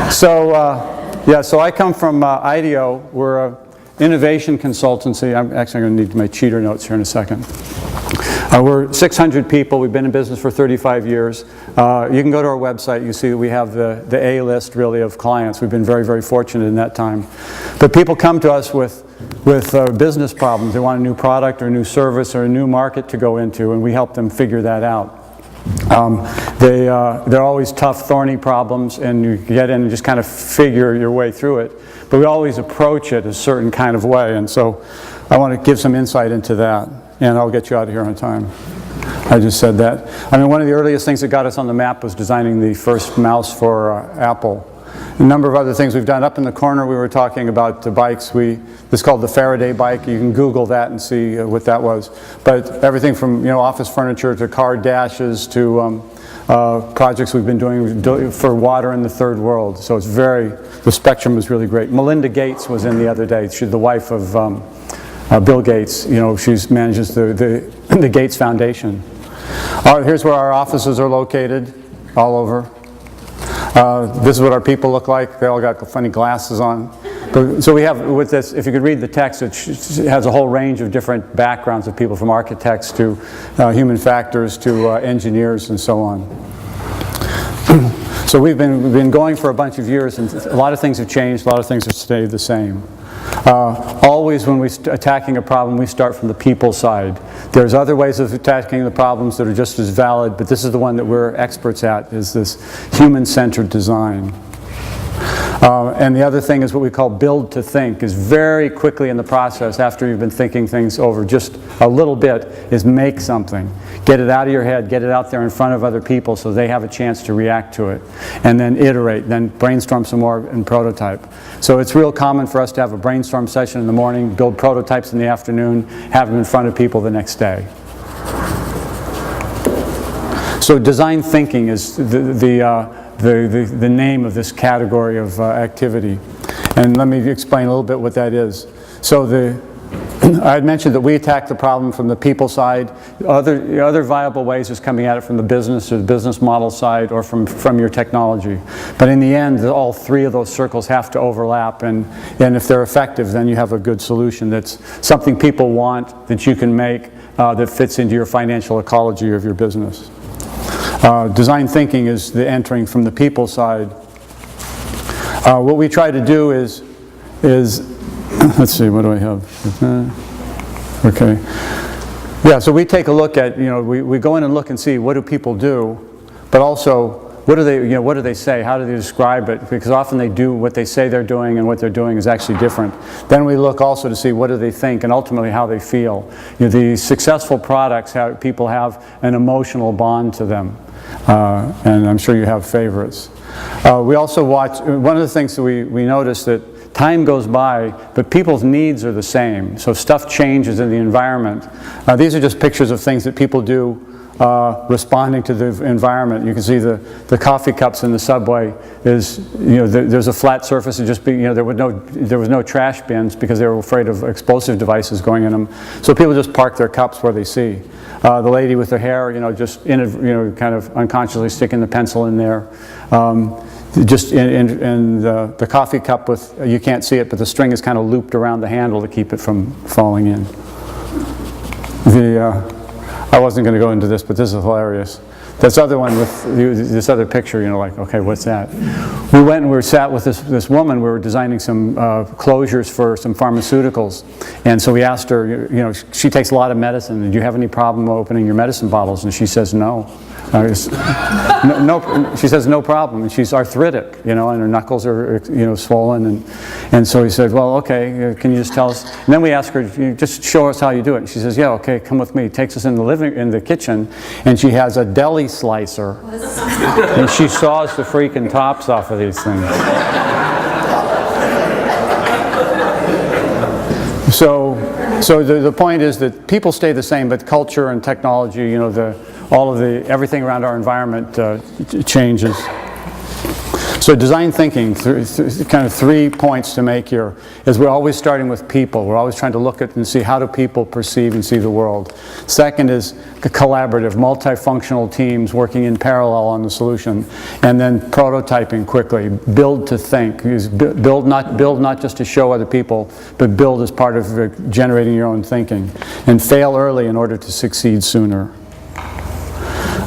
Yeah, so I come from IDEO. We're an innovation consultancy. I'm actually going to need my cheater notes here in a second. We're 600 people. We've been in business for 35 years. You can go to our website. You see that we have the A list, really, of clients. We've been very, very fortunate in that time. But people come to us with business problems. They want a new product or a new service or a new market to go into, and we help them figure that out. They're always tough, thorny problems, and you get in and just kind of figure your way through it. But we always approach it a certain kind of way, and so I want to give some insight into that, and I'll get you out of here on time. I just said that. I mean, one of the earliest things that got us on the map was designing the first mouse for Apple. A number of other things we've done. Up in the corner we were talking about the bikes. This is called the Faraday Bike. You can Google that and see what that was. But everything from office furniture to car dashes to projects we've been doing for water in the third world. So the spectrum was really great. Melinda Gates was in the other day. She's the wife of Bill Gates. She manages the Gates Foundation. Here's where our offices are located all over. This is what our people look like. They all got funny glasses on. So we have, with this, if you could read the text, it has a whole range of different backgrounds of people, from architects to human factors to engineers and so on. So we've been going for a bunch of years, and a lot of things have changed, a lot of things have stayed the same. Always when we're attacking a problem, we start from the people side. There's other ways of attacking the problems that are just as valid, but this is the one that we're experts at, is this human-centered design. And the other thing is what we call build to think, is very quickly in the process, after you've been thinking things over just a little bit, is make something. Get it out of your head, get it out there in front of other people so they have a chance to react to it. And then iterate, then brainstorm some more and prototype. So it's real common for us to have a brainstorm session in the morning, build prototypes in the afternoon, have them in front of people the next day. So design thinking is the name of this category of activity. And let me explain a little bit what that is. So I had mentioned that we attack the problem from the people side. Other viable ways is coming at it from the business or the business model side, or from your technology. But in the end, all three of those circles have to overlap, and if they're effective, then you have a good solution that's something people want, that you can make, that fits into your financial ecology of your business. Design thinking is the entering from the people side. What we try to do is let's see, what do I have? Okay. Yeah, so we take a look at, we go in and look and see what do people do, but also what do they say? How do they describe it? Because often they do what they say they're doing, and what they're doing is actually different. Then we look also to see what do they think, and ultimately how they feel. The successful products, people have an emotional bond to them. And I'm sure you have favorites. We also watch, one of the things that we notice that time goes by, but people's needs are the same. So stuff changes in the environment. These are just pictures of things that people do responding to the environment. You can see the coffee cups in the subway is, there's a flat surface. It just there was no trash bins because they were afraid of explosive devices going in them. So people just park their cups where they see. The lady with her hair, just kind of unconsciously sticking the pencil in there. Just in the coffee cup you can't see it, but the string is kind of looped around the handle to keep it from falling in. I wasn't going to go into this, but this is hilarious. This other one with this other picture, like, okay, what's that? We went and we sat with this woman. We were designing some closures for some pharmaceuticals, and so we asked her, she takes a lot of medicine. Do you have any problem opening your medicine bottles? And she says no. She says no problem, and she's arthritic, and her knuckles are, swollen, and so he said, well, okay, can you just tell us? And then we ask her, just show us how you do it. And she says, yeah, okay, come with me. Takes us in the kitchen, and she has a deli slicer, and she saws the freaking tops off of these things. So the point is that people stay the same, but culture and technology, everything around our environment changes. So design thinking, kind of 3 points to make here, is we're always starting with people. We're always trying to look at and see how do people perceive and see the world. Second is collaborative, multifunctional teams working in parallel on the solution. And then prototyping quickly, build to think. Build not just to show other people, but build as part of generating your own thinking. And fail early in order to succeed sooner.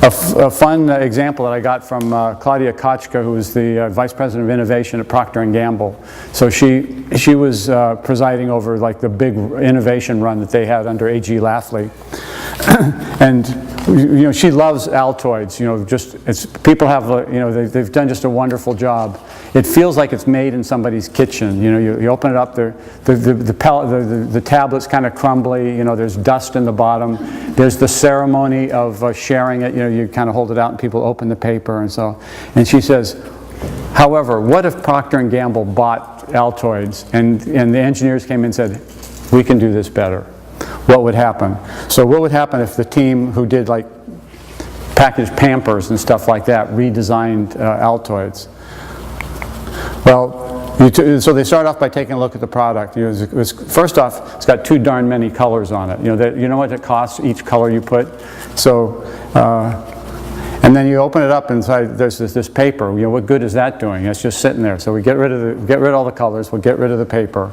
A fun example that I got from Claudia Kochka, who is the Vice President of Innovation at Procter & Gamble. So she was presiding over like the big innovation run that they had under A.G. Lafley. And you know, she loves Altoids. You know, just people have they've done just a wonderful job. It feels like it's made in somebody's kitchen. You know, you open it up, the tablet's kind of crumbly. You know, there's dust in the bottom. There's the ceremony of sharing it. You know, you kind of hold it out and people open the paper and so. And she says, however, what if Procter & Gamble bought Altoids and the engineers came in and said, we can do this better? What would happen? So what would happen if the team who did like packaged Pampers and stuff like that redesigned Altoids? Well, so they start off by taking a look at the product. You know, first off, it's got too darn many colors on it. You know what it costs each color you put? So, and then you open it up inside. There's this paper. You know, what good is that doing? It's just sitting there. So we get rid of all the colors. We'll get rid of the paper.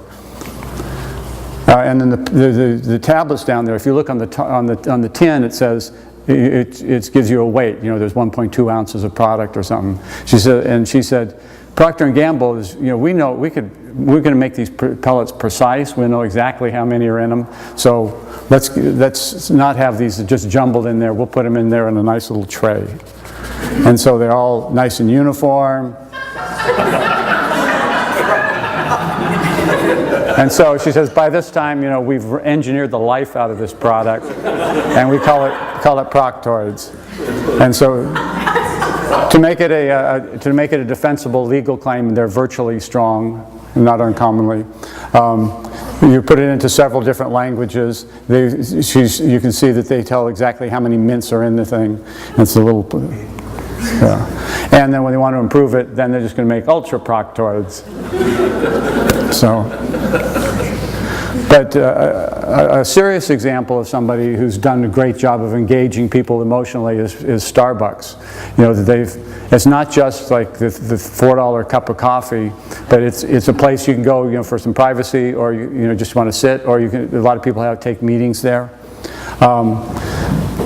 And then the tablets down there. If you look on the tin, it says it gives you a weight. You know, there's 1.2 ounces of product or something. She said, Procter & Gamble is, you know, we're going to make these pellets precise. We know exactly how many are in them. So let's not have these just jumbled in there. We'll put them in there in a nice little tray. And so they're all nice and uniform. And so she says, by this time, you know, we've engineered the life out of this product, and we call it Proctoids. And so, to make it a defensible legal claim, they're virtually strong, not uncommonly. You put it into several different languages. You can see that they tell exactly how many mints are in the thing. It's a little. Yeah. And then when they want to improve it, then they're just going to make ultra Proctoids. So, but a serious example of somebody who's done a great job of engaging people emotionally is Starbucks. You know, it's not just like the $4 cup of coffee, but it's a place you can go, you know, for some privacy, or you know, just want to sit, or a lot of people take meetings there.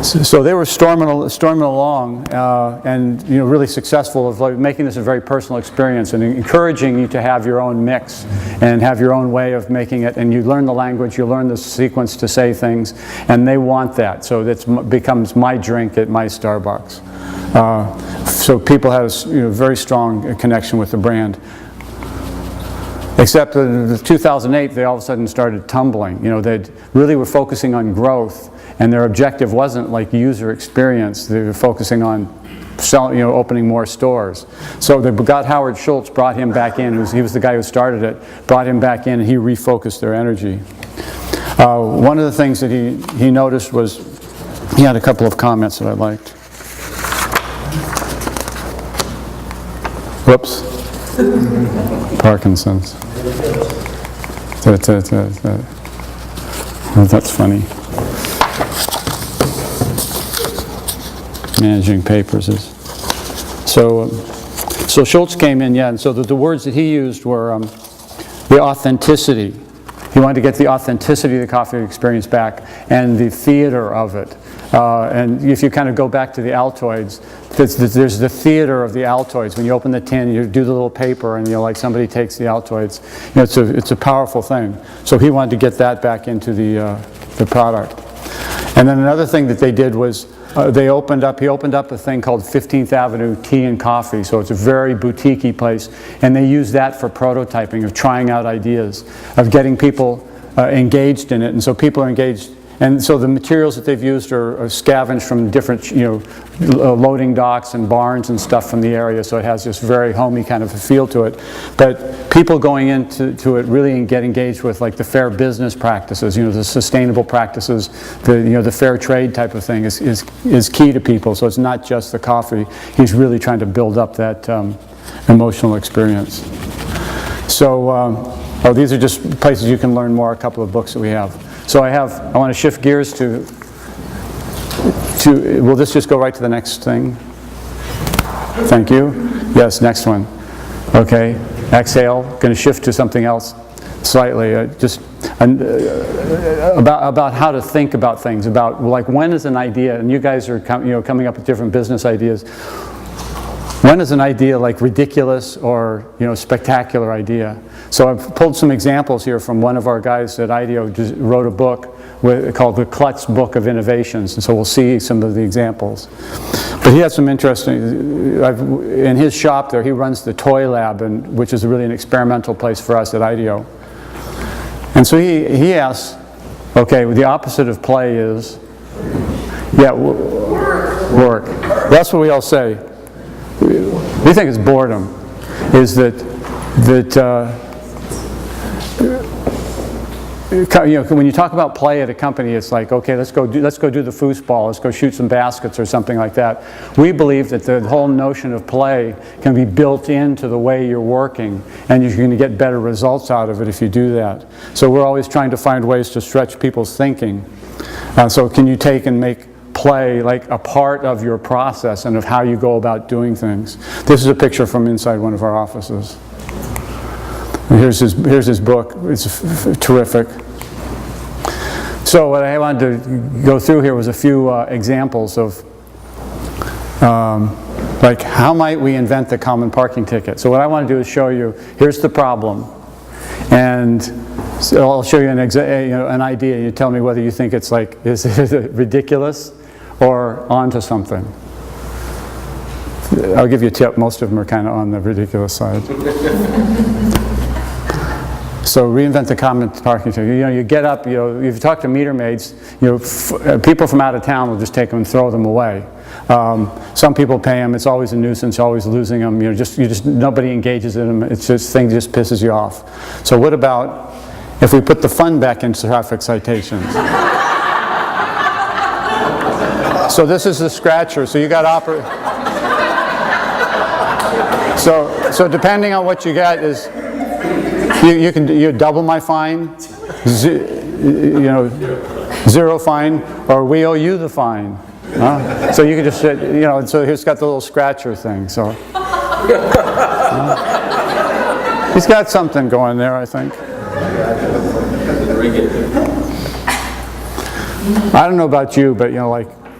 So they were storming along, and you know, really successful of making this a very personal experience and encouraging you to have your own mix and have your own way of making it. And you learn the language, you learn the sequence to say things, and they want that. So that becomes my drink at my Starbucks. So people had a very strong connection with the brand. Except in 2008, they all of a sudden started tumbling. You know, they really were focusing on growth. And their objective wasn't like user experience. They were focusing on selling, you know, opening more stores. So they got Howard Schultz, brought him back in. He was the guy who started it. Brought him back in, and he refocused their energy. One of the things that he noticed was he had a couple of comments that I liked. Whoops. Parkinson's. Oh, that's funny. Managing papers is so Schultz came in, yeah, and so the words that he used were the authenticity. He wanted to get the authenticity of the coffee experience back and the theater of it. And if you kind of go back to the Altoids, there's the theater of the Altoids. When you open the tin, you do the little paper, and like somebody takes the Altoids. You know, it's a powerful thing. So he wanted to get that back into the product. And then another thing that they did was he opened up a thing called 15th Avenue Tea and Coffee. So it's a very boutique-y place, and they use that for prototyping, of trying out ideas, of getting people engaged in it. And so people are engaged And so the materials that they've used are scavenged from different, loading docks and barns and stuff from the area, so it has this very homey kind of a feel to it. But people going into it really get engaged with like the fair business practices, the sustainable practices, the fair trade type of thing is key to people. So it's not just the coffee. He's really trying to build up that emotional experience. So, these are just places you can learn more, a couple of books that we have. So I want to shift gears to, will this just go right to the next thing? Thank you. Yes, next one. Okay, exhale, going to shift to something else slightly, about how to think about things, about like when is an idea, and you guys are coming up with different business ideas. When is an idea like ridiculous or spectacular idea? So I've pulled some examples here from one of our guys at IDEO just wrote a book called the Schultz Book of Innovations, and so we'll see some of the examples. But he has some interesting, in his shop there he runs the Toy Lab, which is really an experimental place for us at IDEO. And so he asks, okay, the opposite of play is, work. That's what we all say. We think it's boredom, is that when you talk about play at a company, it's like, okay, let's go do the foosball, let's go shoot some baskets or something like that. We believe that the whole notion of play can be built into the way you're working, and you're going to get better results out of it if you do that. So we're always trying to find ways to stretch people's thinking. So can you take and make play like a part of your process and of how you go about doing things? This is a picture from inside one of our offices. And here's his book. It's terrific. So what I wanted to go through here was a few examples of like how might we invent the common parking ticket. So what I want to do is show you, here's the problem, and so I'll show you an idea, and you tell me whether you think it's like, is it ridiculous or onto something. I'll give you a tip, most of them are kind of on the ridiculous side. So reinvent the common parking ticket. You get up, if you talk to meter maids, people from out of town will just take them and throw them away. Some people pay them, it's always a nuisance, you're always losing them, nobody engages in them, it's just thing just pisses you off. So what about if we put the fun back into traffic citations? So this is the scratcher, so you got so depending on what you get is, you double my fine, zero fine, or we owe you the fine. So you can just sit, so here's got the little scratcher thing. So he's got something going there, I think. I don't know about you, but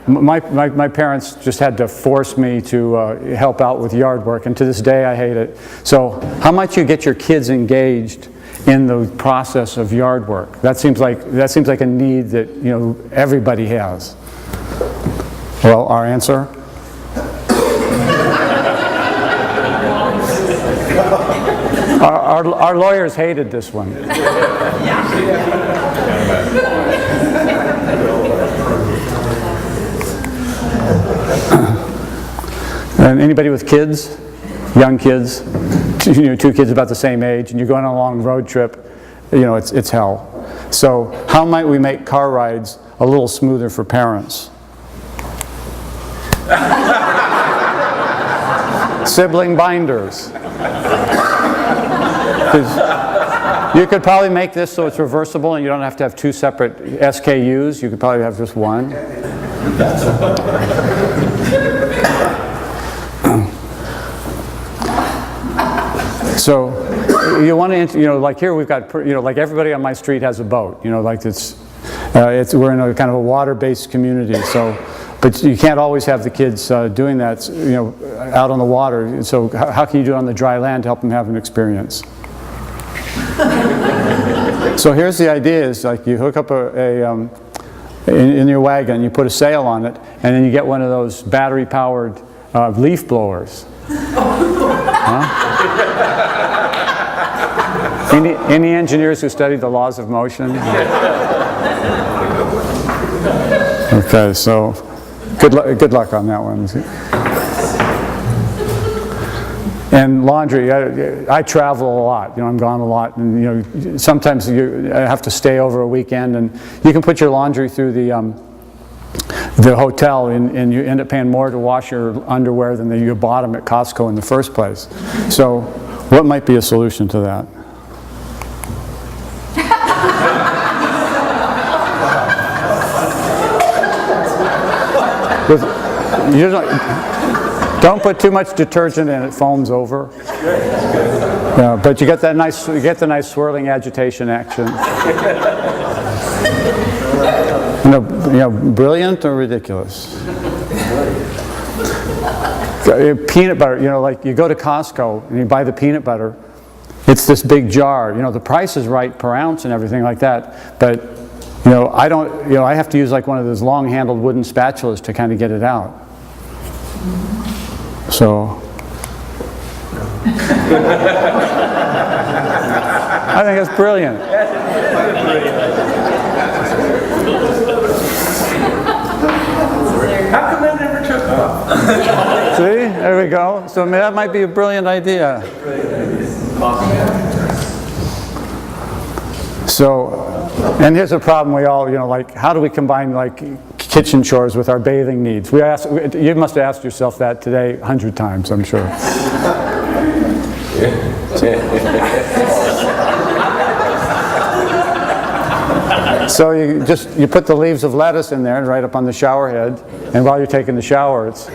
my parents just had to force me to help out with yard work, and to this day I hate it. So how much you get your kids engaged in the process of yard work? That seems like a need that everybody has. Well, our answer? Our lawyers hated this one. And anybody with kids, young kids, two kids about the same age, and you're going on a long road trip, it's hell. So how might we make car rides a little smoother for parents? Sibling binders. You could probably make this so it's reversible and you don't have to have two separate SKUs. You could probably have just one. So you want to, like here we've got, like everybody on my street has a boat. Like we're in a kind of a water-based community. So, but you can't always have the kids doing that, out on the water. So how can you do it on the dry land to help them have an experience? So here's the idea: is like you hook up in your wagon, you put a sail on it, and then you get one of those battery-powered leaf blowers. Any engineers who studied the laws of motion? Okay, so good luck on that one. And laundry, I travel a lot, I'm gone a lot, and sometimes I have to stay over a weekend, and you can put your laundry through the hotel, and you end up paying more to wash your underwear than you bought them at Costco in the first place. So what might be a solution to that? Don't put too much detergent in; it foams over. Yeah, but you get the nice swirling agitation action. Brilliant or ridiculous? Peanut butter. Like you go to Costco and you buy the peanut butter. It's this big jar. The price is right per ounce and everything like that. But I don't. I have to use like one of those long-handled wooden spatulas to kind of get it out. So I think it's brilliant. How come that never took off? See, there we go. So that might be a brilliant idea. So, and here's a problem we all, like, how do we combine like kitchen chores with our bathing needs? You must have asked yourself that today 100 times, I'm sure. So you put the leaves of lettuce in there right up on the shower head, and while you're taking the shower, it's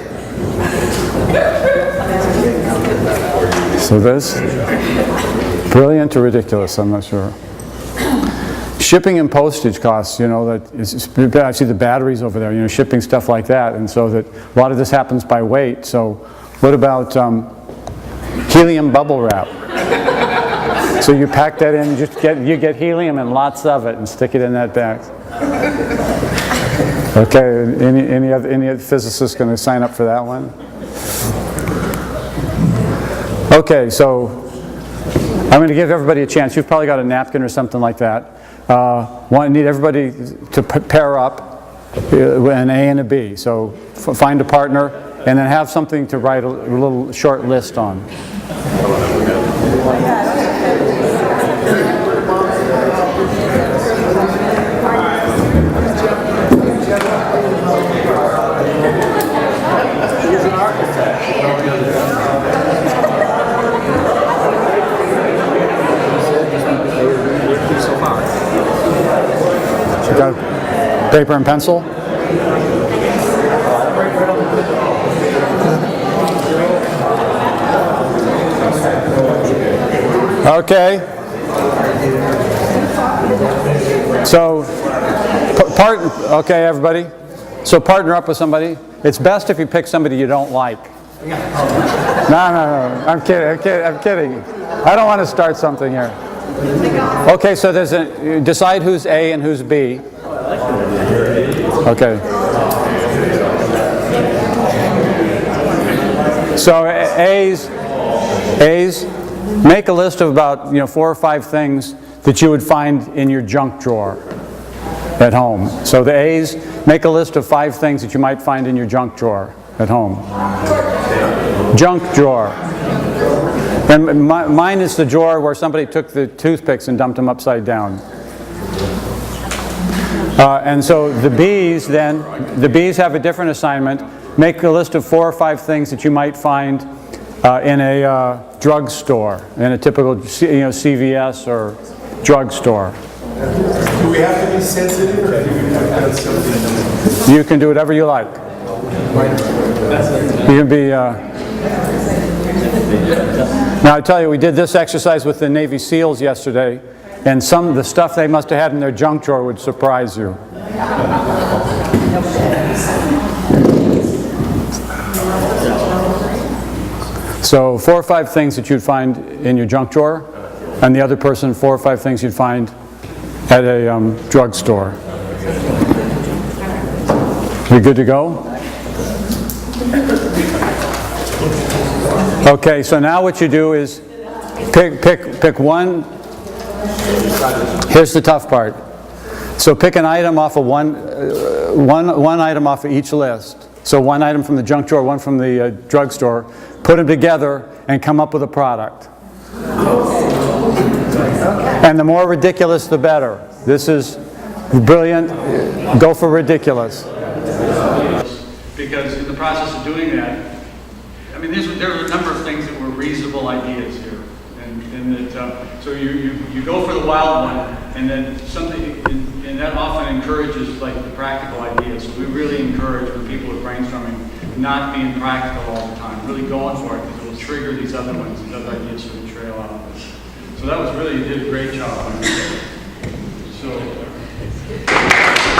so this brilliant or ridiculous, I'm not sure. Shipping and postage costs, I see the batteries over there, shipping stuff like that, and so that a lot of this happens by weight. So what about helium bubble wrap? So you pack that in, you get helium and lots of it, and stick it in that bag. Okay, any other physicists going to sign up for that one? Okay, so I'm going to give everybody a chance. You've probably got a napkin or something like that. Need everybody to pair up an A and a B. So find a partner and then have something to write a little short list on. He's an architect. You got paper and pencil? Okay. So, okay, everybody. So partner up with somebody. It's best if you pick somebody you don't like. No. I'm kidding. I don't want to start something here. Okay, so decide who's A and who's B. Okay. So A's, make a list of about 4 or 5 things that you would find in your junk drawer at home. So the A's, make a list of 5 things that you might find in your junk drawer at home. Junk drawer. And mine is the drawer where somebody took the toothpicks and dumped them upside down. And so the B's have a different assignment. Make a list of 4 or 5 things that you might find in a drugstore, in a typical CVS or drugstore. Do we have to be sensitive, or you can do whatever you like. You can be. Now I tell you, we did this exercise with the Navy SEALs yesterday, and some of the stuff they must have had in their junk drawer would surprise you. So 4 or 5 things that you'd find in your junk drawer, and the other person 4 or 5 things you'd find at a drugstore. You good to go? Okay, so now what you do is pick one. Here's the tough part. So pick an item off of one one item off of each list. So one item from the junk drawer, one from the drugstore, put them together and come up with a product. And the more ridiculous, the better. This is brilliant. Go for ridiculous. Because in the process of doing that, I mean, there were a number of things that were reasonable ideas here. And that, so you go for the wild one, and then something, and that often encourages like the practical ideas. So we really encourage when people are brainstorming, not being practical all the time, really going for it, because it will trigger these other ones, these other ideas sort of trail out. So that was really, you did a great job. So.